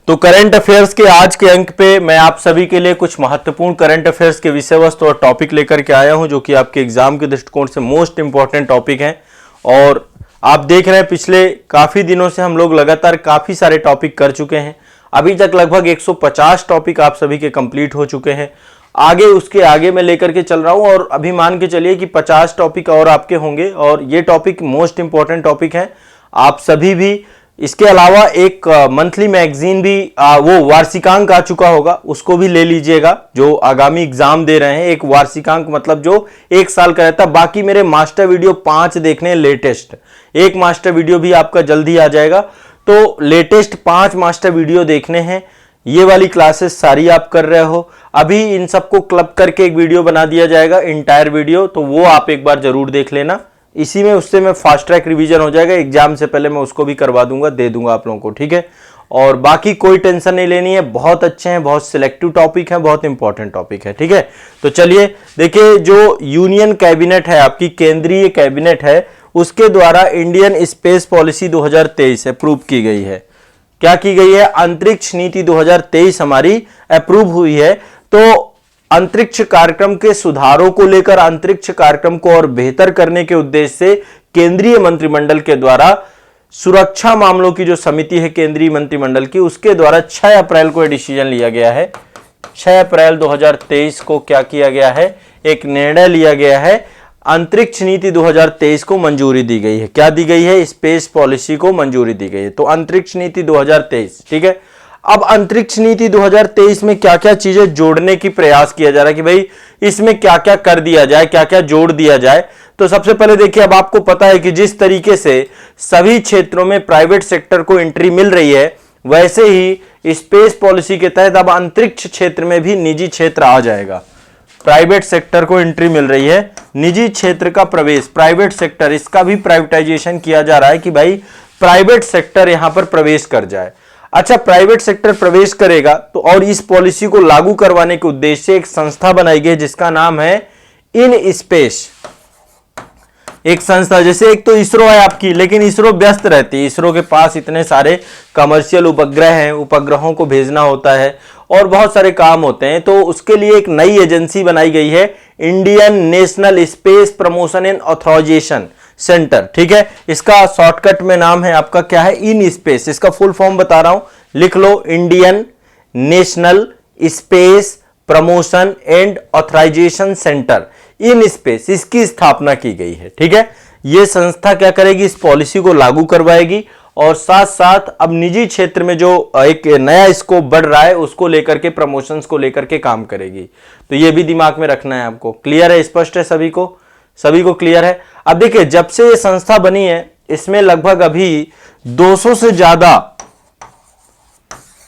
तो current affairs के आज के अंक पे मैं आप सभी के लिए कुछ महत्वपूर्ण करंट अफेयर्स के विषय वस्तु और टॉपिक लेकर के आया हूं, जो कि आपके एग्जाम के दृष्टिकोण से मोस्ट इंपॉर्टेंट टॉपिक हैं। और आप देख रहे हैं पिछले काफी दिनों से हम लोग लगातार काफी सारे टॉपिक कर चुके हैं। अभी तक लगभग 150 टॉपिक आप सभी के कंप्लीट हो चुके हैं। आगे उसके आगे मैं लेकर के चल रहा हूं और अभी मान के चलिए कि 50 टॉपिक और आपके होंगे और ये टॉपिक मोस्ट इंपॉर्टेंट टॉपिक है। आप सभी भी इसके अलावा एक मंथली मैगजीन भी वो वार्षिकांक आ चुका होगा, उसको भी ले लीजिएगा। जो आगामी एग्जाम दे रहे हैं, एक वार्षिकांक मतलब जो एक साल का रहता है। बाकी मेरे मास्टर वीडियो 5 देखने लेटेस्ट, एक मास्टर वीडियो भी आपका जल्दी आ जाएगा। तो लेटेस्ट 5 मास्टर वीडियो देखने हैं। ये वाली क्लासेस सारी आप कर रहे हो, अभी इन सबको क्लब करके एक वीडियो बना दिया जाएगा, इंटायर वीडियो, तो वो आप एक बार जरूर देख लेना। इसी में उससे मैं फास्ट ट्रैक रिवीजन हो जाएगा, एग्जाम से पहले मैं उसको भी करवा दूंगा, दे दूंगा आप लोगों को, ठीक है। और बाकी कोई टेंशन नहीं लेनी है, बहुत अच्छे हैं, बहुत सिलेक्टिव टॉपिक है, बहुत इंपॉर्टेंट टॉपिक है, ठीक है। तो चलिए देखिए, जो यूनियन कैबिनेट है, आपकी केंद्रीय कैबिनेट है, उसके द्वारा इंडियन स्पेस पॉलिसी 2023 अप्रूव की गई है। क्या की गई है? अंतरिक्ष नीति 2023 हमारी अप्रूव हुई है। तो अंतरिक्ष कार्यक्रम के सुधारों को लेकर, अंतरिक्ष कार्यक्रम को और बेहतर करने के उद्देश्य से केंद्रीय मंत्रिमंडल के द्वारा सुरक्षा मामलों की जो समिति है केंद्रीय मंत्रिमंडल की, उसके द्वारा 6 अप्रैल को यह डिसीजन लिया गया है। 6 अप्रैल 2023 को क्या किया गया है? एक निर्णय लिया गया है, अंतरिक्ष नीति 2023 को मंजूरी दी गई है। क्या दी गई है? स्पेस पॉलिसी को मंजूरी दी गई है। तो अंतरिक्ष नीति 2023, ठीक है। अब अंतरिक्ष नीति 2023 में क्या क्या चीजें जोड़ने की प्रयास किया जा रहा है कि भाई इसमें क्या क्या कर दिया जाए, क्या क्या जोड़ दिया जाए। तो सबसे पहले देखिए, अब आपको पता है कि जिस तरीके से सभी क्षेत्रों में प्राइवेट सेक्टर को एंट्री मिल रही है, वैसे ही स्पेस पॉलिसी के तहत अब अंतरिक्ष क्षेत्र में भी निजी क्षेत्र आ जाएगा। प्राइवेट सेक्टर को एंट्री मिल रही है, निजी क्षेत्र का प्रवेश, प्राइवेट सेक्टर, इसका भी प्राइवेटाइजेशन किया जा रहा है कि भाई प्राइवेट सेक्टर यहां पर प्रवेश कर जाए। अच्छा, प्राइवेट सेक्टर प्रवेश करेगा तो और इस पॉलिसी को लागू करवाने के उद्देश्य से एक संस्था बनाई गई जिसका नाम है इन स्पेस। एक संस्था, जैसे एक तो इसरो है आपकी, लेकिन इसरो व्यस्त रहती है, इसरो के पास इतने सारे कमर्शियल उपग्रह हैं, उपग्रहों को भेजना होता है और बहुत सारे काम होते हैं। तो उसके लिए एक नई एजेंसी बनाई गई है, Indian national space promotion and authorisation Centre, ठीक है। इसका शॉर्टकट में नाम है आपका क्या है? In space. इसका फुल फॉर्म बता रहा हूं, लिख लो, Indian national space promotion and authorisation centre, in space, इसकी स्थापना की गई है, ठीक है। यह संस्था क्या करेगी? इस पॉलिसी को लागू करवाएगी और साथ साथ अब निजी क्षेत्र में जो एक नया स्कोप बढ़ रहा है उसको लेकर के, प्रमोशंस को लेकर के काम करेगी। तो यह भी दिमाग में रखना है आपको। क्लियर है? स्पष्ट है सभी को? सभी को क्लियर है? अब देखिए, जब से ये संस्था बनी है, इसमें लगभग अभी 200 से ज्यादा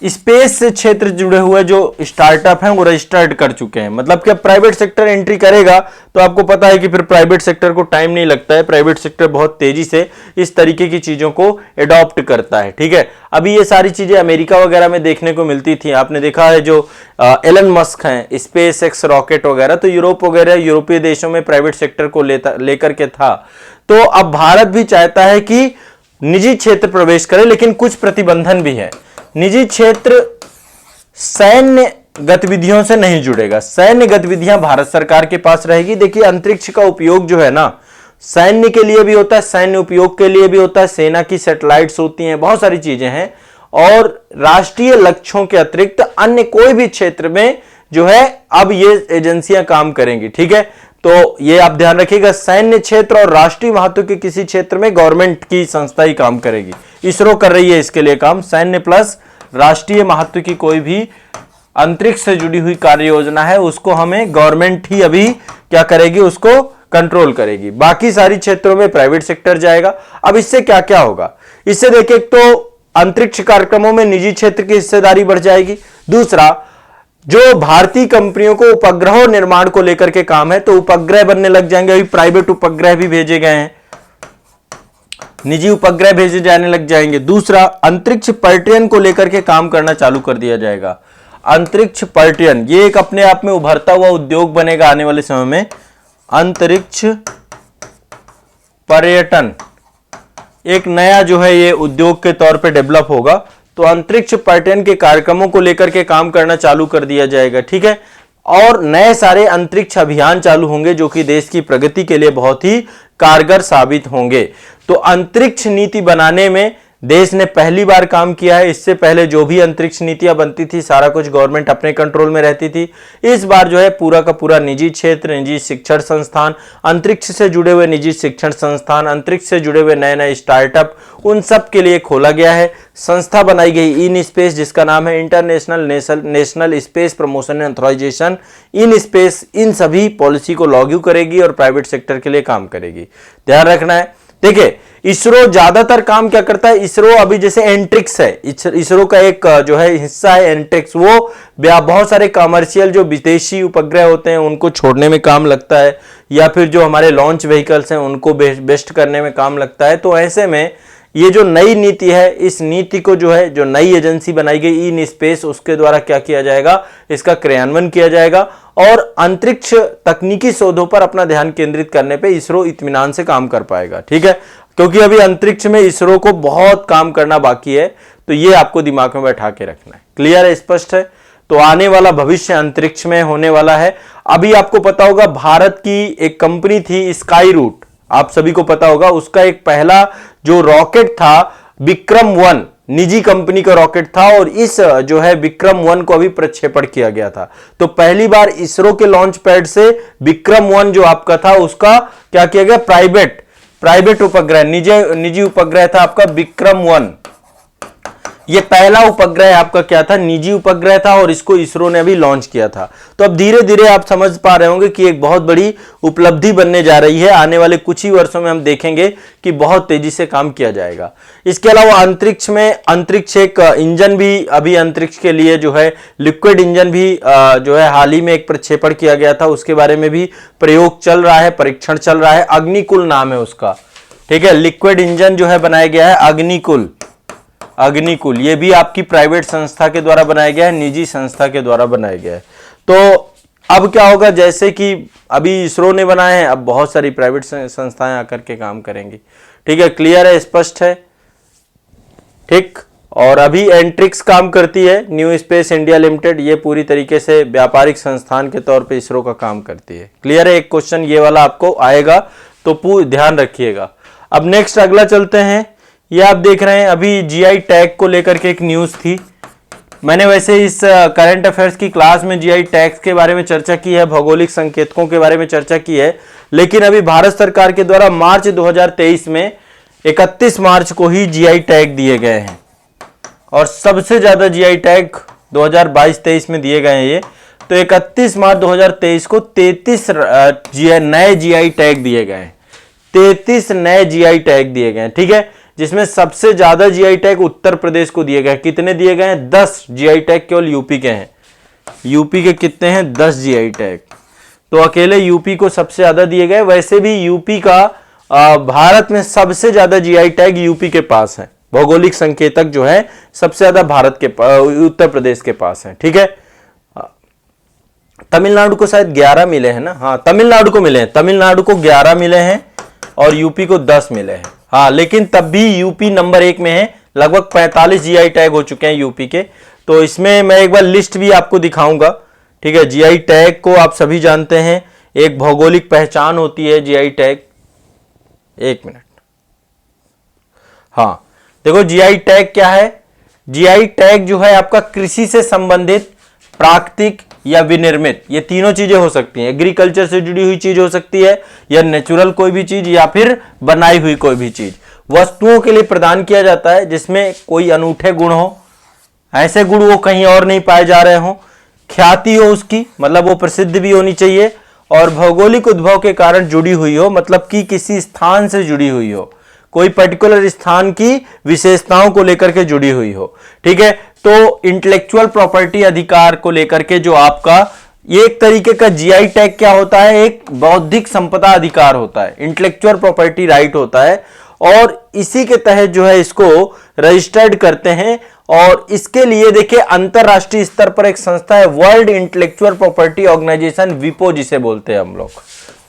स्पेस से क्षेत्र जुड़े हुए जो स्टार्टअप हैं वो रजिस्टर्ड कर चुके हैं। मतलब कि प्राइवेट सेक्टर एंट्री करेगा तो आपको पता है कि फिर प्राइवेट सेक्टर को टाइम नहीं लगता है, प्राइवेट सेक्टर बहुत तेजी से इस तरीके की चीजों को एडॉप्ट करता है, ठीक है। अभी ये सारी चीजें अमेरिका वगैरह में देखने को मिलती थी, आपने देखा है जो एलन मस्क हैं, स्पेस एक्स रॉकेट वगैरह, तो यूरोप वगैरह यूरोपीय देशों में प्राइवेट सेक्टर को लेकर के था। तो अब भारत भी चाहता है कि निजी क्षेत्र प्रवेश करे, लेकिन कुछ प्रतिबंधन भी है। निजी क्षेत्र सैन्य गतिविधियों से नहीं जुड़ेगा, सैन्य गतिविधियां भारत सरकार के पास रहेगी। देखिए, अंतरिक्ष का उपयोग जो है ना, सैन्य के लिए भी होता है, सैन्य उपयोग के लिए भी होता है, सेना की सैटेलाइट्स होती हैं, बहुत सारी चीजें हैं। और राष्ट्रीय लक्ष्यों के अतिरिक्त अन्य कोई भी क्षेत्र में जो है अब ये एजेंसियां काम करेंगी, ठीक है। तो ये आप ध्यान रखिएगा, सैन्य क्षेत्र और राष्ट्रीय महत्व के किसी क्षेत्र में गवर्नमेंट की संस्था ही काम करेगी। इसरो कर रही है इसके लिए काम, सैन्य प्लस राष्ट्रीय महत्व की कोई भी अंतरिक्ष से जुड़ी हुई कार्य योजना है उसको हमें गवर्नमेंट ही अभी क्या करेगी? उसको कंट्रोल करेगी। बाकी सारी क्षेत्रों में प्राइवेट सेक्टर जाएगा। अब इससे क्या क्या होगा? इससे देखिए, एक तो अंतरिक्ष कार्यक्रमों में निजी क्षेत्र की हिस्सेदारी बढ़ जाएगी। दूसरा, जो भारतीय कंपनियों को उपग्रहों निर्माण को लेकर के काम है, तो उपग्रह बनने लग जाएंगे। अभी प्राइवेट उपग्रह भी भेजे गए हैं, निजी उपग्रह भेजे जाने लग जाएंगे। दूसरा, अंतरिक्ष पर्यटन को लेकर के काम करना चालू कर दिया जाएगा। अंतरिक्ष पर्यटन ये एक अपने आप में उभरता हुआ उद्योग बनेगा आने वाले समय में। अंतरिक्ष पर्यटन एक नया जो है ये उद्योग के तौर पे डेवलप होगा। तो अंतरिक्ष पर्यटन के कार्यक्रमों को लेकर के काम करना चालू कर दिया जाएगा, ठीक है। और नए सारे अंतरिक्ष अभियान चालू होंगे जो कि देश की प्रगति के लिए बहुत ही कारगर साबित होंगे। तो अंतरिक्ष नीति बनाने में देश ने पहली बार काम किया है। इससे पहले जो भी अंतरिक्ष नीतियां बनती थी सारा कुछ गवर्नमेंट अपने कंट्रोल में रहती थी। इस बार जो है पूरा का पूरा निजी क्षेत्र, निजी शिक्षण संस्थान, अंतरिक्ष से जुड़े हुए निजी शिक्षण संस्थान, अंतरिक्ष से जुड़े हुए नए नए स्टार्टअप, उन सब के लिए खोला गया है। संस्था बनाई गई इन स्पेस, जिसका नाम है International National space promotion and Authorisation. In space इन सभी पॉलिसी को लागू करेगी और प्राइवेट सेक्टर के लिए काम करेगी। ध्यान रखना है। देखिए, इसरो ज्यादातर काम क्या करता है, इसरो अभी जैसे एंट्रिक्स है, इसरो का एक जो है हिस्सा है एंट्रिक्स, वो बहुत सारे कमर्शियल जो विदेशी उपग्रह होते हैं उनको छोड़ने में काम लगता है, या फिर जो हमारे लॉन्च व्हीकल्स हैं उनको बेस्ट करने में काम लगता है। तो ऐसे में ये जो नई नीति है, इस नीति को जो है जो नई एजेंसी बनाई गई इन स्पेस, उसके द्वारा क्या किया जाएगा, इसका क्रियान्वयन किया जाएगा और अंतरिक्ष तकनीकी शोधों पर अपना ध्यान केंद्रित करने पे इसरो इत्मीनान से काम कर पाएगा, ठीक है। क्योंकि अभी अंतरिक्ष में इसरो को बहुत काम करना बाकी है, तो ये आपको दिमाग में बैठा के रखना है। क्लियर है, स्पष्ट है। तो आने वाला भविष्य अंतरिक्ष में होने वाला है। अभी आपको पता होगा भारत की एक कंपनी थी स्काई रूट, आप सभी को पता होगा। उसका एक पहला जो रॉकेट था विक्रम-1, निजी कंपनी का रॉकेट था, और इस जो है विक्रम-1 को अभी प्रक्षेपण किया गया था। तो पहली बार इसरो के लॉन्च पैड से विक्रम-1 जो आपका था उसका क्या किया गया, प्राइवेट उपग्रह, निजी उपग्रह था आपका विक्रम-1। ये पहला उपग्रह आपका क्या था, निजी उपग्रह था, और इसको इसरो ने अभी लॉन्च किया था। तो अब धीरे धीरे आप समझ पा रहे होंगे कि एक बहुत बड़ी उपलब्धि बनने जा रही है। आने वाले कुछ ही वर्षों में हम देखेंगे कि बहुत तेजी से काम किया जाएगा। इसके अलावा अंतरिक्ष एक इंजन भी अभी अंतरिक्ष के लिए जो है लिक्विड इंजन भी जो है हाल ही में एक प्रक्षेपण किया गया था, उसके बारे में भी प्रयोग चल रहा है, परीक्षण चल रहा है। अग्निकुल नाम है उसका, ठीक है। लिक्विड इंजन जो है बनाया गया है अग्निकुल, ये भी आपकी प्राइवेट संस्था के द्वारा बनाया गया है, निजी संस्था के द्वारा बनाया गया है। तो अब क्या होगा, जैसे कि अभी इसरो ने बनाए हैं, अब बहुत सारी प्राइवेट संस्थाएं आकर के काम करेंगी, ठीक है। क्लियर है, स्पष्ट है, ठीक। और अभी एंट्रिक्स काम करती है, न्यू स्पेस इंडिया लिमिटेड, ये पूरी तरीके से व्यापारिक संस्थान के तौर पे इसरो का काम करती है। क्लियर है, एक क्वेश्चन ये वाला आपको आएगा, तो पूरा ध्यान रखिएगा। अब नेक्स्ट अगला चलते हैं। ये आप देख रहे हैं अभी जीआई टैग को लेकर के एक न्यूज थी। मैंने वैसे इस करंट अफेयर्स की क्लास में जीआई टैग्स के बारे में चर्चा की है, भौगोलिक संकेतकों के बारे में चर्चा की है, लेकिन अभी भारत सरकार के द्वारा मार्च 2023 में 31 मार्च को ही जीआई टैग दिए गए हैं, और सबसे ज्यादा जीआई टैग 2022-23 में दिए गए हैं ये। तो 31 मार्च 2023 को 33 नए जीआई टैग दिए गए हैं, 33 नए जीआई टैग दिए गए हैं, ठीक है। जिसमें सबसे ज्यादा जीआई टैग उत्तर प्रदेश को दिए गए। कितने दिए गए हैं, 10 जीआई टैग केवल यूपी के हैं। यूपी के कितने हैं, 10 जीआई टैग, तो अकेले यूपी को सबसे ज्यादा दिए गए। वैसे भी यूपी का भारत में सबसे ज्यादा जीआई टैग यूपी के पास है। भौगोलिक संकेतक जो है सबसे ज्यादा भारत के उत्तर प्रदेश के पास है, ठीक है। तमिलनाडु को शायद 11 मिले हैं ना, हाँ तमिलनाडु को मिले हैं, तमिलनाडु को 11 मिले हैं और यूपी को 10 मिले हैं, हाँ। लेकिन तब भी यूपी नंबर 1 में है, लगभग 45 जीआई टैग हो चुके हैं यूपी के। तो इसमें मैं एक बार लिस्ट भी आपको दिखाऊंगा, ठीक है। जीआई टैग को आप सभी जानते हैं, एक भौगोलिक पहचान होती है जीआई टैग। एक मिनट, हाँ देखो जीआई टैग क्या है। जीआई टैग जो है आपका कृषि से संबंधित, प्राकृतिक या विनिर्मित, ये तीनों चीजें हो सकती हैं। एग्रीकल्चर से जुड़ी हुई चीज हो सकती है, या नेचुरल कोई भी चीज, या फिर बनाई हुई कोई भी चीज। वस्तुओं के लिए प्रदान किया जाता है जिसमें कोई अनूठे गुण हो, ऐसे गुण वो कहीं और नहीं पाए जा रहे हो, ख्याति हो उसकी, मतलब वो प्रसिद्ध भी होनी चाहिए, और भौगोलिक उद्भव के कारण जुड़ी हुई हो, मतलब कि किसी स्थान से जुड़ी हुई हो, कोई पर्टिकुलर स्थान की विशेषताओं को लेकर के जुड़ी हुई हो, ठीक है। तो इंटेलेक्चुअल प्रॉपर्टी अधिकार को लेकर के जो आपका ये एक तरीके का जीआई टैग क्या होता है, एक बौद्धिक संपदा अधिकार होता है, इंटेलेक्चुअल प्रॉपर्टी राइट होता है, और इसी के तहत जो है इसको रजिस्टर्ड करते हैं। और इसके लिए देखिए अंतरराष्ट्रीय स्तर पर एक संस्था है, वर्ल्ड इंटेलेक्चुअल प्रॉपर्टी ऑर्गेनाइजेशन, विपो जिसे बोलते हैं हम लोग,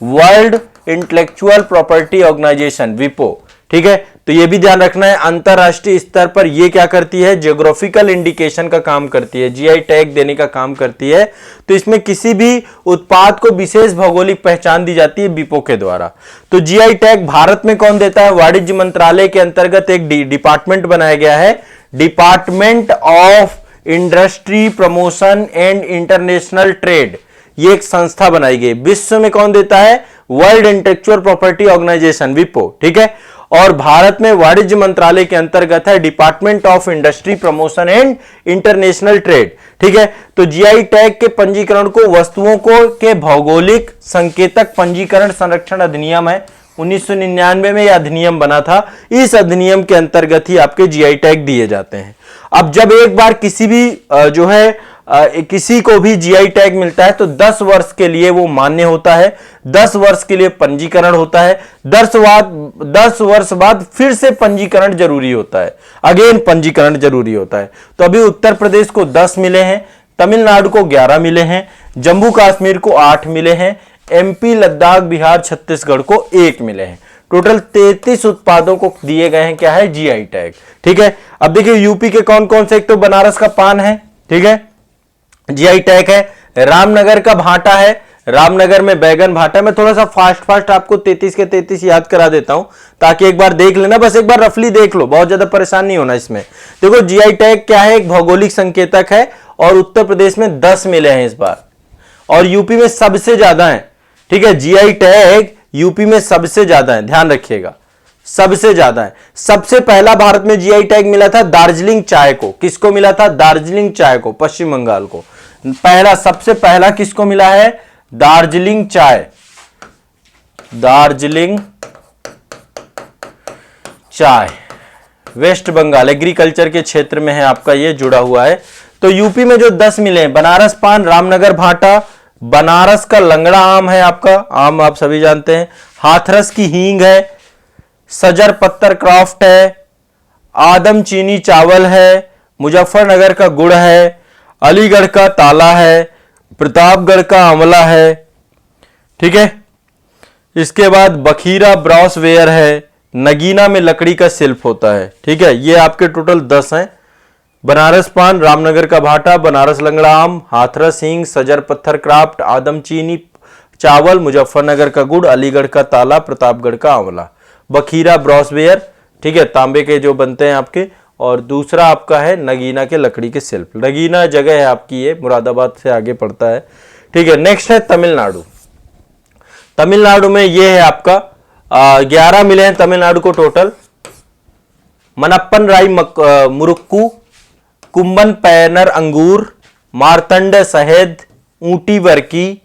वर्ल्ड इंटेलेक्चुअल प्रॉपर्टी ऑर्गेनाइजेशन, विपो, ठीक है। तो ये भी ध्यान रखना है, अंतरराष्ट्रीय स्तर पर ये क्या करती है, ज्योग्राफिकल इंडिकेशन का काम करती है, जीआई टैग देने का काम करती है। तो इसमें किसी भी उत्पाद को विशेष भौगोलिक पहचान दी जाती है विपो के द्वारा। तो जीआई टैग भारत में कौन देता है, वाणिज्य मंत्रालय के अंतर्गत एक डिपार्टमेंट बनाया गया है, department of industry promotion and international trade, ये एक संस्था बनाई गई। विश्व में कौन देता है, वर्ल्ड इंटेलेक्चुअल प्रॉपर्टी ऑर्गेनाइजेशन विपो, ठीक है। और भारत में वाणिज्य मंत्रालय के अंतर्गत है department of industry promotion and international trade, ठीक है। तो जीआई टैग के पंजीकरण को वस्तुओं को के भौगोलिक संकेतक पंजीकरण संरक्षण अधिनियम है, 1999 में यह अधिनियम बना था, इस अधिनियम के अंतर्गत ही आपके जीआई टैग दिए जाते हैं। अब जब एक बार किसी भी जो है किसी को भी जीआई टैग मिलता है तो 10 वर्ष के लिए वो मान्य होता है, 10 वर्ष के लिए पंजीकरण होता है, 10 वर्ष बाद फिर से पंजीकरण जरूरी होता है, अगेन पंजीकरण जरूरी होता है। तो अभी उत्तर प्रदेश को 10 मिले हैं, तमिलनाडु को 11 मिले हैं, जम्मू कश्मीर को 8 मिले हैं, एमपी, लद्दाख, बिहार, छत्तीसगढ़ को 1 मिले हैं। टोटल 33 उत्पादों को दिए गए हैं क्या है, जीआई टैग, ठीक है। अब देखिए यूपी के कौन कौन से, एक तो बनारस का पान है, ठीक है, जीआई टैग है। रामनगर का भाटा है, रामनगर में बैगन भाटा। मैं थोड़ा सा फास्ट आपको 33 के 33 याद करा देता हूं ताकि एक बार देख लेना, बस एक बार रफली देख लो, बहुत ज्यादा परेशान नहीं होना इसमें। देखो जीआई टैग क्या है, एक भौगोलिक संकेतक है और उत्तर प्रदेश में 10 मिले हैं इस बार और यूपी में सबसे ज्यादा है, ठीक है। जीआई टैग यूपी में सबसे ज्यादा है, ध्यान रखिएगा, सबसे ज्यादा है। सबसे पहला भारत में जीआई टैग मिला था दार्जिलिंग चाय को, किसको मिला था, दार्जिलिंग चाय को, पश्चिम बंगाल को। पहला, सबसे पहला किसको मिला है, दार्जिलिंग चाय, दार्जिलिंग चाय, वेस्ट बंगाल, एग्रीकल्चर के क्षेत्र में है आपका, ये जुड़ा हुआ है। तो यूपी में जो 10 मिले हैं, बनारस पान, रामनगर भाटा, बनारस का लंगड़ा आम है आपका, आम आप सभी जानते हैं, हाथरस की हींग है, सजर पत्थर क्राफ्ट है, आदम चीनी चावल है, मुजफ्फरनगर का गुड़ है, अलीगढ़ का ताला है, प्रतापगढ़ का आंवला है, ठीक है। इसके बाद बखीरा ब्रॉस वेयर है, नगीना में लकड़ी का शिल्प होता है, ठीक है। ये आपके टोटल 10 हैं, बनारस पान, रामनगर का भाटा, बनारस लंगड़ा आम, हाथरस हींग, सजर पत्थर क्राफ्ट, आदम चीनी चावल, मुजफ्फरनगर का गुड़, अलीगढ़ का ताला, प्रतापगढ़ का आंवला, बखीरा ब्रॉसवेयर, ठीक है, तांबे के जो बनते हैं आपके, और दूसरा आपका है नगीना के लकड़ी के शिल्प। नगीना जगह है आपकी, ये मुरादाबाद से आगे पड़ता है, ठीक है। नेक्स्ट है तमिलनाडु। तमिलनाडु में ये है आपका 11 मिले हैं तमिलनाडु को टोटल, मनप्पन राई मुरुक्कू, कुंबन पैनर अंगूर, मारतंड शहद, ऊटी वर्की।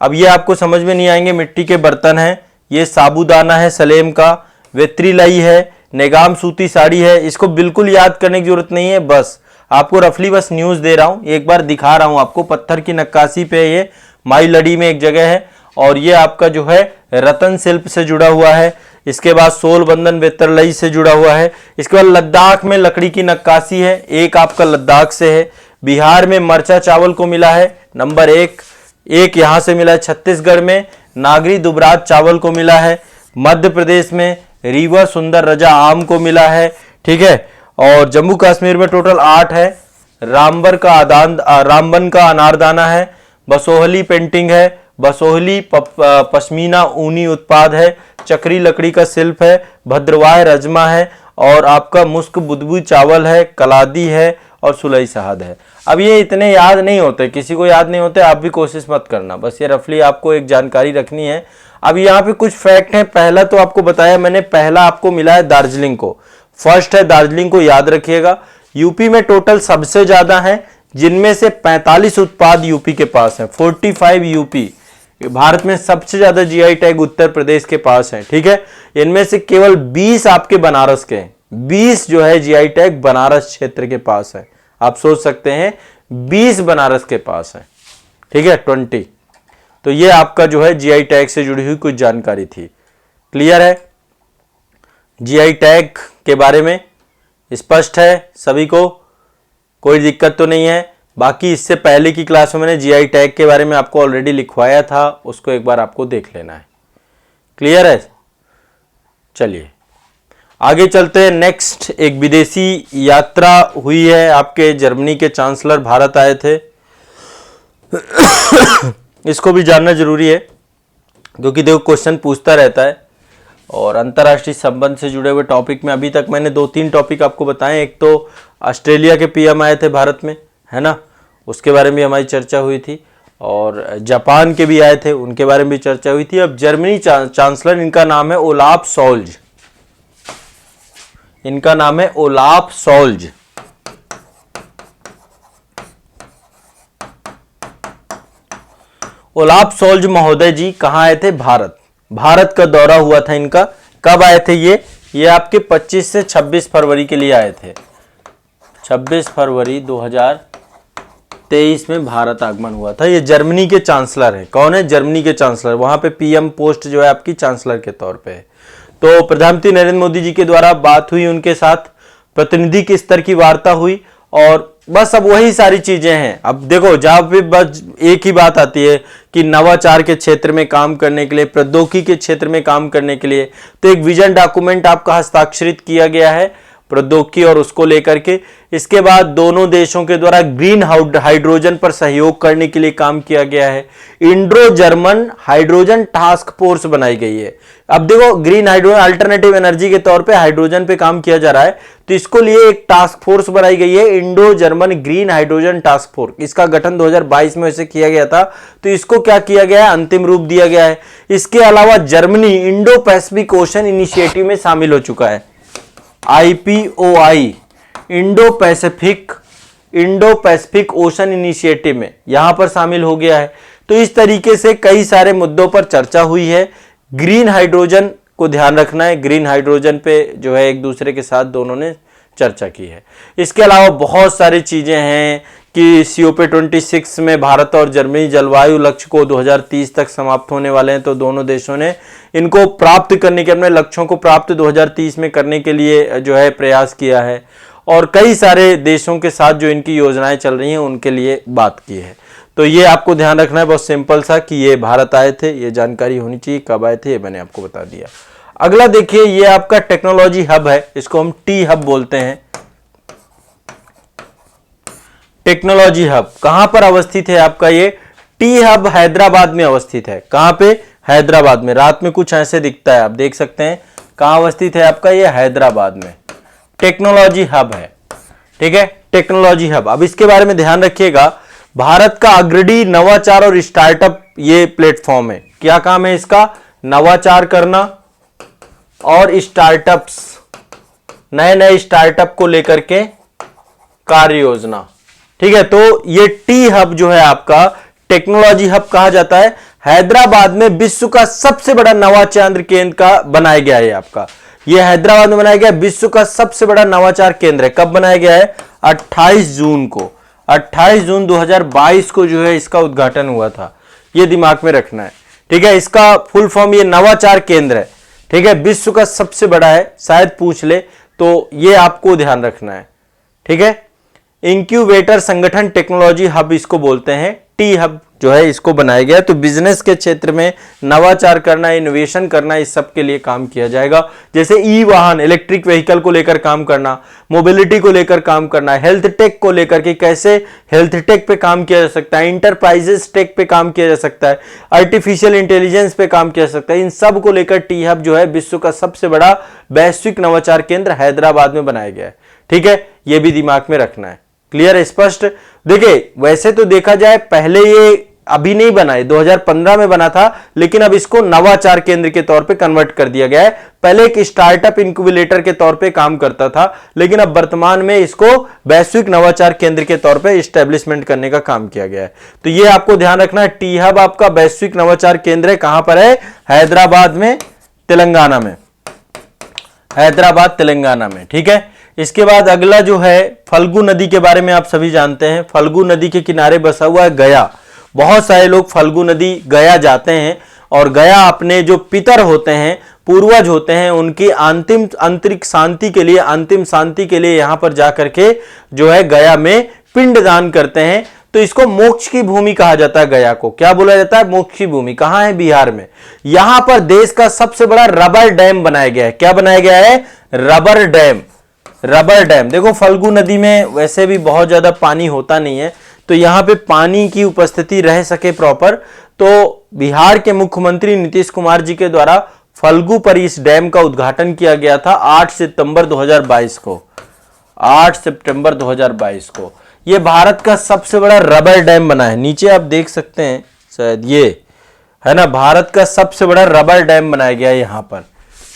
अब ये आपको समझ में नहीं आएंगे, मिट्टी के बर्तन हैं, ये साबूदाना है सलेम का, वेत्रिलाई है, नेगाम सूती साड़ी है। इसको बिल्कुल याद करने की जरूरत नहीं है, बस आपको रफली बस न्यूज दे रहा हूं, एक बार दिखा रहा हूं आपको। पत्थर की नक्काशी पे ये माई लड़ी में एक जगह है, और ये आपका जो है रतन शिल्प से जुड़ा हुआ है। इसके बाद सोल बंधन वेत्रलई से जुड़ा हुआ है। इसके बाद लद्दाख में लकड़ी की नक्काशी है, एक आपका लद्दाख से है। बिहार में मरचा चावल को मिला है नंबर 1 यहां से मिला है। छत्तीसगढ़ में नागरी दुबराज चावल को मिला है। मध्य प्रदेश में रीवा सुंदर रजा आम को मिला है, ठीक है। और जम्मू कश्मीर में टोटल 8 है। रामबन का अनारदाना है, बसोहली पेंटिंग है, बसोहली पश्मीना ऊनी उत्पाद है, चक्री लकड़ी का शिल्प है, भद्रवाह रजमा है, और आपका मुस्क बुदबू चावल है, कलादी है, और सुलई शहद है। अब ये इतने याद नहीं होते, किसी को याद नहीं होते, आप भी कोशिश मत करना, बस ये रफली आपको एक जानकारी रखनी है। अब यहाँ पे कुछ फैक्ट हैं। पहला तो आपको बताया मैंने, पहला आपको मिला है दार्जिलिंग को, फर्स्ट है दार्जिलिंग को, याद रखिएगा। यूपी में टोटल सबसे ज्यादा है, जिनमें से 45 उत्पाद यूपी के पास है, 45 यूपी। भारत में सबसे ज्यादा जीआई टैग उत्तर प्रदेश के पास है, ठीक है। इनमें से केवल 20 आपके बनारस के, 20 जो है जीआई टैग बनारस क्षेत्र के पास है। आप सोच सकते हैं 20 बनारस के पास है, ठीक है, 20। तो ये आपका जो है जीआई टैग से जुड़ी हुई कुछ जानकारी थी। क्लियर है जीआई टैग के बारे में, स्पष्ट है सभी को, कोई दिक्कत तो नहीं है। बाकी इससे पहले की क्लास में मैंने जीआई टैग के बारे में आपको ऑलरेडी लिखवाया था, उसको एक बार आपको देख लेना है। क्लियर है, चलिए आगे चलते हैं। नेक्स्ट, एक विदेशी यात्रा हुई है आपके, जर्मनी के चांसलर भारत आए थे। इसको भी जानना जरूरी है क्योंकि देखो क्वेश्चन पूछता रहता है। और अंतर्राष्ट्रीय संबंध से जुड़े हुए टॉपिक में अभी तक मैंने 2-3 टॉपिक आपको बताए। एक तो ऑस्ट्रेलिया के पीएम आए थे भारत में, है ना, उसके बारे में हमारी चर्चा हुई थी। और जापान के भी आए थे, उनके बारे में भी चर्चा हुई थी। अब जर्मनी चांसलर, इनका नाम है ओलाफ शोल्ज। इनका नाम है ओलाफ शोल्ज। ओलाफ शोल्ज महोदय जी कहां आए थे? भारत। भारत का दौरा हुआ था इनका। कब आए थे ये आपके 25 से 26 फरवरी के लिए आए थे। 26 फरवरी 2023 में भारत आगमन हुआ था। ये जर्मनी के चांसलर हैं। कौन है? जर्मनी के चांसलर। वहां पे पीएम पोस्ट जो है आपकी चांसलर के तौर पे है। तो प्रधानमंत्री नरेंद्र मोदी जी के द्वारा बात हुई उनके साथ, प्रतिनिधि के स्तर की वार्ता हुई और बस अब वही सारी चीजें हैं। अब देखो जहां पे बस एक ही बात आती है कि नवाचार के क्षेत्र में काम करने के लिए, प्रौद्योगिकी के क्षेत्र में काम करने के लिए, तो एक विजन डॉक्यूमेंट आपका हस्ताक्षरित किया गया है प्रौद्योगिकी और उसको लेकर के। इसके बाद दोनों देशों के द्वारा ग्रीन हाइड्रोजन पर सहयोग करने के लिए काम किया गया है। Indo German hydrogen task force बनाई गई है। अब देखो ग्रीन हाइड्रोजन अल्टरनेटिव एनर्जी के तौर पे हाइड्रोजन पे काम किया जा रहा है, तो इसको लिए एक टास्क फोर्स बनाई गई है, Indo German green hydrogen task force. इसका गठन 2022 में वैसे किया गया था, तो इसको क्या किया गया है? अंतिम रूप दिया गया है। इसके अलावा Germany Indo Pacific ocean initiative में शामिल हो चुका है। IPOI Indo Pacific ocean initiative में यहां पर शामिल हो गया है। तो इस तरीके से कई सारे मुद्दों पर चर्चा हुई है। ग्रीन हाइड्रोजन को ध्यान रखना है, ग्रीन हाइड्रोजन पे जो है एक दूसरे के साथ दोनों ने चर्चा की है। इसके अलावा बहुत सारी चीजें हैं कि COP26 में भारत और जर्मनी जलवायु लक्ष्य को 2030 तक समाप्त होने वाले हैं, तो दोनों देशों ने इनको प्राप्त करने के, अपने लक्ष्यों को प्राप्त 2030 में करने के लिए जो है प्रयास किया है। और कई सारे देशों के साथ जो इनकी योजनाएं चल रही हैं उनके लिए बात की है। तो ये आपको ध्यान रखना है, बहुत सिंपल सा, कि ये भारत आए थे, ये जानकारी होनी चाहिए। कब आए थे ये मैंने आपको बता दिया। अगला देखिए, ये आपका टेक्नोलॉजी हब है, इसको हम टी हब बोलते हैं। टेक्नोलॉजी हब कहां पर अवस्थित है आपका? ये टी हब हैदराबाद में अवस्थित है। कहां पे? हैदराबाद में। रात में कुछ ऐसे दिखता है, आप देख सकते हैं। कहां अवस्थित है आपका? ये हैदराबाद में टेक्नोलॉजी हब है। ठीक है, टेक्नोलॉजी हब। अब इसके बारे में ध्यान रखिएगा, भारत का अग्रणी नवाचार और स्टार्टअप ये प्लेटफॉर्म है। क्या काम है इसका? नवाचार करना और स्टार्टअप्स, नए नए स्टार्टअप को लेकर के कार्य योजना। ठीक है, तो ये टी हब जो है आपका टेक्नोलॉजी हब कहा जाता है। हैदराबाद में विश्व का सबसे बड़ा नवाचार केंद्र का बनाया गया है आपका। ये हैदराबाद में बनाया गया विश्व का सबसे बड़ा नवाचार केंद्र है। कब बनाया गया है? 28 जून को, 28 जून 2022 को जो है इसका उद्घाटन हुआ था। ये दिमाग में रखना है। ठीक है, इसका फुल फॉर्म ये नवाचार केंद्र है। ठीक है, विश्व का सबसे बड़ा है, शायद पूछ ले, तो ये आपको ध्यान रखना है। ठीक है, इंक्यूबेटर संगठन टेक्नोलॉजी हब इसको बोलते हैं। टी हब जो है इसको बनाया गया, तो बिजनेस के क्षेत्र में नवाचार करना, इनोवेशन करना, इस सब के लिए काम किया जाएगा। जैसे ई वाहन, इलेक्ट्रिक व्हीकल को लेकर काम करना, मोबिलिटी को लेकर काम करना, हेल्थ टेक को लेकर के कैसे हेल्थ टेक पे काम किया जा सकता है, इंटरप्राइजेस टेक पे काम किया जा सकता है, आर्टिफिशियल इंटेलिजेंस पे काम किया जा सकता है। इन सब को लेकर टी हब जो है विश्व का सबसे बड़ा वैश्विक नवाचार केंद्र हैदराबाद में बनाया गया है। ठीक है, यह भी दिमाग में रखना है। क्लियर, स्पष्ट? देखिए वैसे तो देखा जाए पहले ये अभी नहीं बना है, 2015 में बना था, लेकिन अब इसको नवाचार केंद्र के तौर पे कन्वर्ट कर दिया गया है। पहले एक स्टार्टअप इंक्यूबेटर के तौर पे काम करता था, लेकिन अब वर्तमान में इसको वैश्विक नवाचार केंद्र के तौर पे एस्टेब्लिशमेंट करने का काम किया गया है। तो ये आपको ध्यान रखना है, टी हब आपका वैश्विक नवाचार केंद्र है। कहां पर है? हैदराबाद में, तेलंगाना में। हैदराबाद तेलंगाना में। ठीक है, इसके बाद अगला जो है फल्गु नदी के बारे में आप सभी जानते हैं। फल्गु नदी के किनारे बसा हुआ है गया। बहुत सारे लोग फल्गु नदी गया जाते हैं और गया अपने जो पितर होते हैं, पूर्वज होते हैं, उनकी अंतिम आंतरिक शांति के लिए, अंतिम शांति के लिए यहां पर जाकर के जो है गया में पिंड दान करते हैं। तो इसको मोक्ष की भूमि कहा जाता है। गया को क्या बोला जाता है? मोक्ष की भूमि। कहां है? बिहार में। यहां पर देश का सबसे बड़ा रबर डैम बनाया गया है। क्या बनाया गया है? Rubber dam. Rubber dam. देखो फल्गु नदी में वैसे भी बहुत ज्यादा पानी होता नहीं है, तो यहां पे पानी की उपस्थिति रह सके प्रॉपर, तो बिहार के मुख्यमंत्री नीतीश कुमार जी के द्वारा फल्गु पर इस डैम का उद्घाटन किया गया था 8 सितंबर 2022 को। 8 सितंबर 2022 को यह भारत का सबसे बड़ा रबर डैम बना है। नीचे आप देख सकते हैं शायद, ये है ना, भारत का सबसे बड़ा रबर डैम बनाया गया है यहां पर,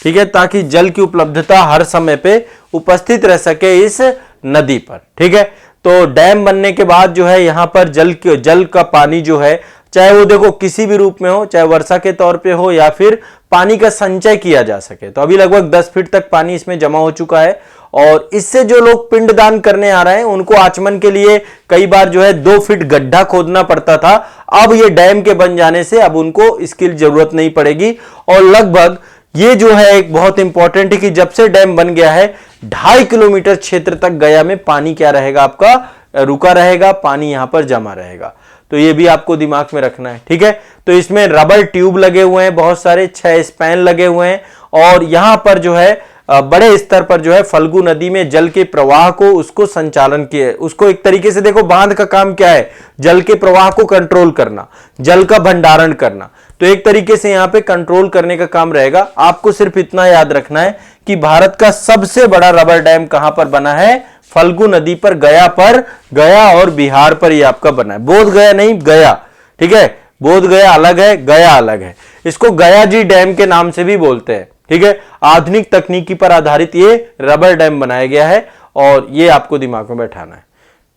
ठीक है, ताकि जल की उपलब्धता हर समय पे उपस्थित रह सके इस नदी पर, ठीक है। तो डैम बनने के बाद जो है यहां पर जल का पानी जो है, चाहे वो देखो किसी भी रूप में हो, चाहे वर्षा के तौर पे हो या फिर पानी का संचय किया जा सके। तो अभी लगभग 10 फीट तक पानी इसमें जमा हो चुका है, और इससे जो लोग पिंडदान करने आ रहे हैं उनको आचमन के लिए कई बार जो है 2 फीट गड्ढा खोदना पड़ता था। अब ये डैम के बन जाने से अब उनको इसकी जरूरत नहीं पड़ेगी। और लगभग ये जो है एक बहुत इंपॉर्टेंट है कि जब से डैम बन गया है 2.5 किलोमीटर क्षेत्र तक गया में पानी क्या रहेगा? आपका रुका रहेगा, पानी यहां पर जमा रहेगा। तो ये भी आपको दिमाग में रखना है, ठीक है। तो इसमें रबर ट्यूब लगे हुए हैं, बहुत सारे 6 स्पैन लगे हुए हैं, और यहां पर जो है बड़े स्तर पर जो है फल्गु नदी में जल के प्रवाह को उसको संचालन किए, उसको एक तरीके से देखो बांध का काम क्या है? जल के प्रवाह को कंट्रोल करना, जल का भंडारण करना। तो एक तरीके से यहां पे कंट्रोल करने का काम रहेगा। आपको सिर्फ इतना याद रखना है कि भारत का सबसे बड़ा रबर डैम कहां पर बना है? फल्गु नदी पर, गया पर। गया और बिहार पर ये आपका बना है। बोध गया नहीं, गया, ठीक है। बोध गया अलग है, गया अलग है। इसको गया जी डैम के नाम से भी बोलते हैं, ठीक है। आधुनिक तकनीकी पर आधारित ये रबर डैम बनाया गया है, और ये आपको दिमाग में बैठाना है,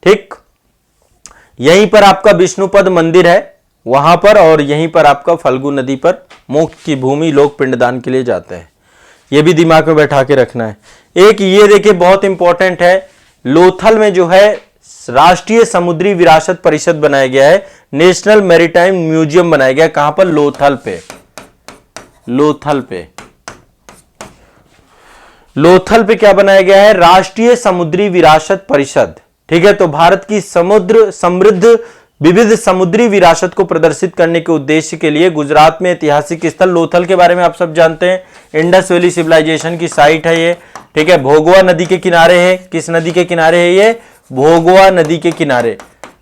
ठीक। यहीं पर आपका विष्णुपद मंदिर है वहां पर, और यहीं पर आपका फल्गु नदी पर मोक्ष की भूमि, लोग पिंडदान के लिए जाते हैं। ये भी दिमाग में बैठा के रखना है। एक ये देखिए बहुत इंपॉर्टेंट है, लोथल में जो है राष्ट्रीय समुद्री विरासत परिषद बनाया गया है, नेशनल मैरीटाइम म्यूजियम बनाया गया। कहां पर? लोथल पे। लोथल पे, लोथल पे क्या बनाया गया है? राष्ट्रीय समुद्री विरासत परिषद, ठीक है। तो भारत की समुद्र समृद्ध विविध समुद्री विरासत को प्रदर्शित करने के उद्देश्य के लिए गुजरात में ऐतिहासिक स्थल लोथल के बारे में आप सब जानते हैं, इंडस वैली सिविलाइजेशन की साइट है ये, ठीक है। भोगवा नदी के किनारे है। किस नदी के किनारे है ये? भोगवा नदी के किनारे,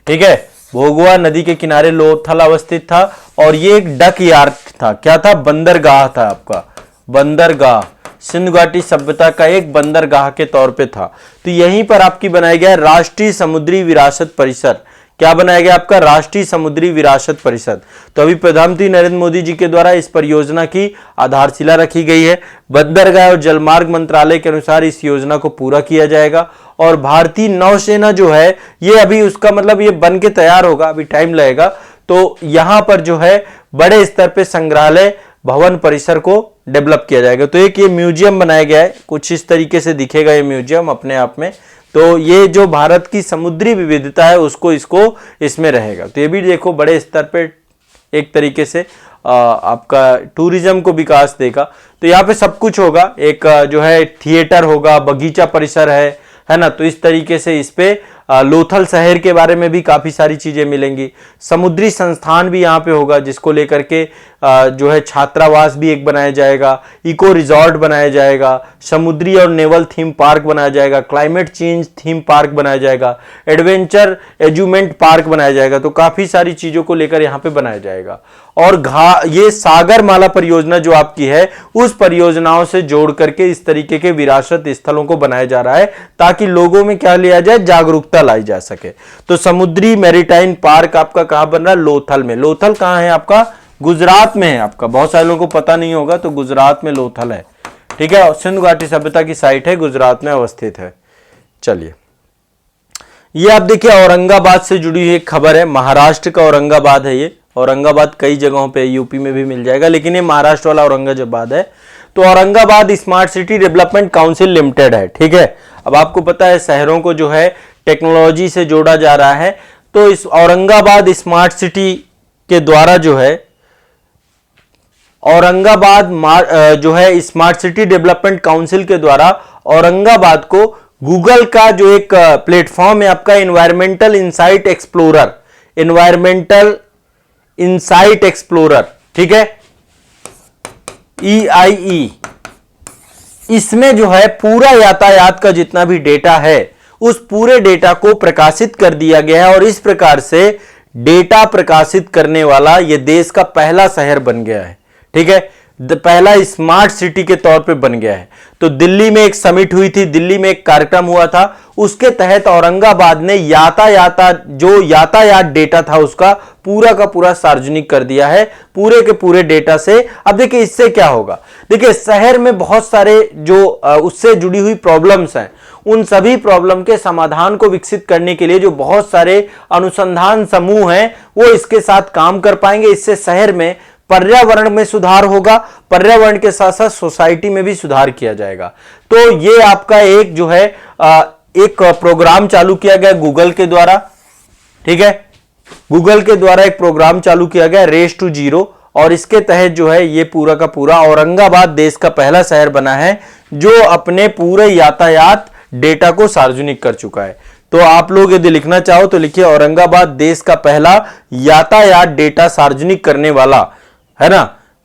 ठीक है। भोगवा नदी के किनारे लोथल अवस्थित था, और ये एक डक यार्ड था। क्या था? बंदरगाह था आपका, बंदरगाह। सिंधु घाटी सभ्यता का एक बंदरगाह के तौर पे था। तो यहीं पर आपकी बनाया गया राष्ट्रीय समुद्री विरासत परिषद। क्या बनाया गया आपका? राष्ट्रीय समुद्री विरासत परिषद। तो अभी प्रधानमंत्री नरेंद्र मोदी जी के द्वारा इस परियोजना की आधारशिला रखी गई है। बंदरगाह और जलमार्ग मंत्रालय के अनुसार इस योजना को पूरा किया जाएगा, और भारतीय नौसेना जो है ये अभी उसका मतलब ये बन के तैयार होगा, अभी टाइम लगेगा। तो यहां पर जो है बड़े स्तर पे संग्रहालय भवन परिसर को डेवलप किया जाएगा। तो एक ये म्यूजियम बनाया गया है, कुछ इस तरीके से दिखेगा ये म्यूजियम अपने आप में। तो ये जो भारत की समुद्री विविधता है उसको इसको इसमें रहेगा। तो ये भी देखो बड़े स्तर पे एक तरीके से आपका टूरिज्म को विकास देगा। तो यहाँ पे सब कुछ होगा, एक जो है थिएटर होगा, बगीचा परिसर है ना। तो इस तरीके से इस पे लोथल शहर के बारे में भी काफी सारी चीजें मिलेंगी। समुद्री संस्थान भी यहाँ पे होगा, जिसको लेकर के जो है छात्रावास भी एक बनाया जाएगा, इको रिजॉर्ट बनाया जाएगा, समुद्री और नेवल थीम पार्क बनाया जाएगा, क्लाइमेट चेंज थीम पार्क बनाया जाएगा, एडवेंचर एज्यूमेंट पार्क बनाया जाएगा। तो काफी सारी चीजों को लेकर यहाँ पे बनाया जाएगा। और ये सागर माला परियोजना जो आपकी है, उस परियोजनाओं से जोड़ करके इस तरीके के विरासत स्थलों को बनाया जा रहा है, ताकि लोगों में क्या लिया जाए? जागरूकता लाई जा सके। तो समुद्री मैरीटाइम पार्क आपका कहां बन रहा है? लोथल में। लोथल कहां है आपका? गुजरात में है आपका। बहुत सारे लोगों को पता नहीं होगा, तो गुजरात में लोथल है, ठीक है। सिंधु घाटी सभ्यता की साइट है, गुजरात में अवस्थित है। चलिए, ये आप देखिए औरंगाबाद से जुड़ी हुई एक खबर है। महाराष्ट्र का औरंगाबाद है ये। औरंगाबाद कई जगहों पे यूपी में भी मिल जाएगा, लेकिन ये महाराष्ट्र वाला औरंगाबाद है। तो Aurangabad smart city development council limited है, ठीक है। अब आपको पता है शहरों को जो है टेक्नोलॉजी से जोड़ा जा रहा है। तो इस औरंगाबाद स्मार्ट सिटी के द्वारा जो है औरंगाबाद जो है स्मार्ट सिटी डेवलपमेंट काउंसिल के द्वारा औरंगाबाद को गूगल का जो एक प्लेटफॉर्म है आपका environmental insight explorer, environmental insight explorer, ठीक है, EIE। इसमें जो है पूरा यातायात का जितना भी डेटा है उस पूरे डेटा को प्रकाशित कर दिया गया है और इस प्रकार से डेटा प्रकाशित करने वाला यह देश का पहला शहर बन गया है, ठीक है, पहला स्मार्ट सिटी के तौर पे बन गया है। तो दिल्ली में एक समिट हुई थी, दिल्ली में एक कार्यक्रम हुआ था, उसके तहत औरंगाबाद ने यातायात डेटा था उसका पूरा का पूरा सार्वजनिक कर दिया है, पूरे के पूरे डेटा से। अब देखिए इससे क्या होगा, देखिए शहर में बहुत सारे जो उससे जुड़ी हुई प्रॉब्लम्स हैं, उन सभी प्रॉब्लम के समाधान को विकसित करने के लिए जो बहुत सारे अनुसंधान समूह हैं वो इसके साथ काम कर पाएंगे। इससे शहर में पर्यावरण में सुधार होगा, पर्यावरण के साथ साथ सोसाइटी में भी सुधार किया जाएगा। तो ये आपका एक जो है एक प्रोग्राम चालू किया गया गूगल के द्वारा, ठीक है, गूगल के द्वारा एक प्रोग्राम चालू किया गया रेस टू जीरो, और इसके तहत जो है ये पूरा का पूरा औरंगाबाद देश का पहला शहर बना है जो अपने पूरे यातायात डेटा को सार्वजनिक कर चुका है। तो आप लोग यदि लिखना चाहो तो लिखिए औरंगाबाद देश का पहला यातायात डेटा सार्वजनिक करने वाला, है ना,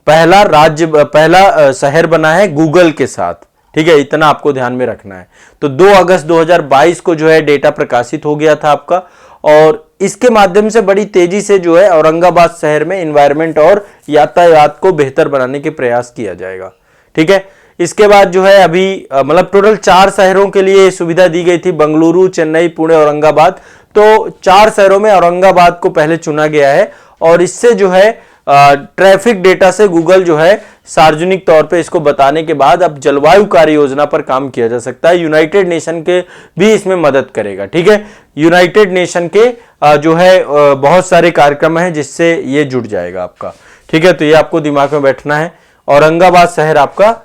पहला शहर बना है गूगल के साथ, ठीक है, इतना आपको ध्यान में रखना है। तो 2 अगस्त 2022 को जो है डेटा प्रकाशित हो गया था आपका, और इसके माध्यम से बड़ी तेजी से जो है औरंगाबाद शहर में एनवायरनमेंट और यातायात को बेहतर बनाने के प्रयास किया जाएगा, ठीक है। इसके बाद जो है अभी मतलब टोटल 4 शहरों के लिए सुविधा दी गई थी, बेंगलुरु, चेन्नई, पुणे, औरंगाबाद। तो 4 शहरों में औरंगाबाद को पहले चुना गया है, और इससे जो है ट्रैफिक डेटा से गूगल जो है सार्वजनिक तौर पे इसको बताने के बाद अब जलवायु कार्य योजना पर काम किया जा सकता है। यूनाइटेड नेशन के भी इसमें मदद करेगा, ठीक है, यूनाइटेड नेशन के जो है बहुत सारे कार्यक्रम हैं जिससे ये जुड़ जाएगा आपका, ठीक है। तो ये आपको दिमाग में बैठना है, औरंगाबाद शहर आपका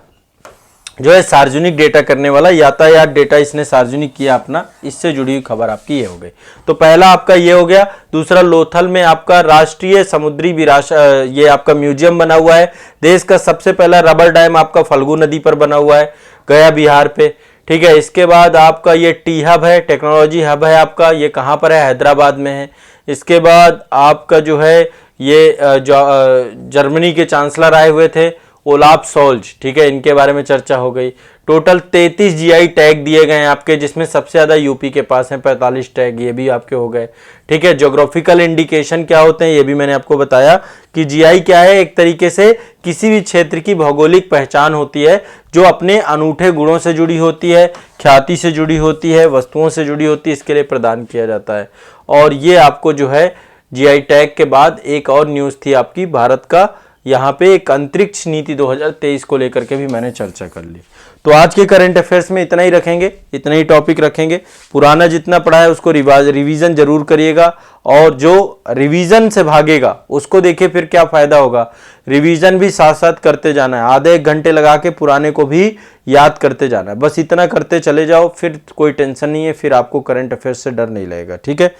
जो है सार्वजनिक डेटा करने वाला, यातायात डेटा इसने सार्वजनिक किया अपना, इससे जुड़ी हुई खबर आपकी ये हो गई। तो पहला आपका ये हो गया। दूसरा, लोथल में आपका राष्ट्रीय समुद्री विरासत, ये आपका म्यूजियम बना हुआ है। देश का सबसे पहला रबर डैम आपका फल्गु नदी पर बना हुआ है, गया बिहार पे, ठीक है। इसके बाद आपका ये टी हब है, टेक्नोलॉजी हब है आपका, ये कहाँ पर है, हैदराबाद में है। इसके बाद आपका जो है ये जर्मनी के चांसलर आए हुए थे, ओलाफ सोल्ज, ठीक है, इनके बारे में चर्चा हो गई। टोटल 33 जीआई टैग दिए गए हैं आपके, जिसमें सबसे ज्यादा यूपी के पास हैं 45 टैग, ये भी आपके हो गए, ठीक है। ज्योग्राफिकल इंडिकेशन क्या होते हैं ये भी मैंने आपको बताया कि जीआई क्या है, एक तरीके से किसी भी क्षेत्र की भौगोलिक पहचान होती है जो अपने अनूठे गुणों से जुड़ी होती है, ख्याति से जुड़ी होती है, वस्तुओं से जुड़ी होती है, इसके लिए प्रदान किया जाता है। और ये आपको जो है जीआई टैग के बाद एक और न्यूज थी आपकी भारत का, यहाँ पे एक अंतरिक्ष नीति 2023 को लेकर के भी मैंने चर्चा कर ली। तो आज के करंट अफेयर्स में इतना ही रखेंगे, इतना ही टॉपिक रखेंगे। पुराना जितना पढ़ा है उसको रिवीजन जरूर करिएगा, और जो रिवीजन से भागेगा उसको देखिए फिर क्या फायदा होगा। रिवीजन भी साथ साथ करते जाना है, आधे 1 घंटे लगा के पुराने को भी याद करते जाना है, बस इतना करते चले जाओ, फिर कोई टेंशन नहीं है, फिर आपको करंट अफेयर्स से डर नहीं लगेगा, ठीक है।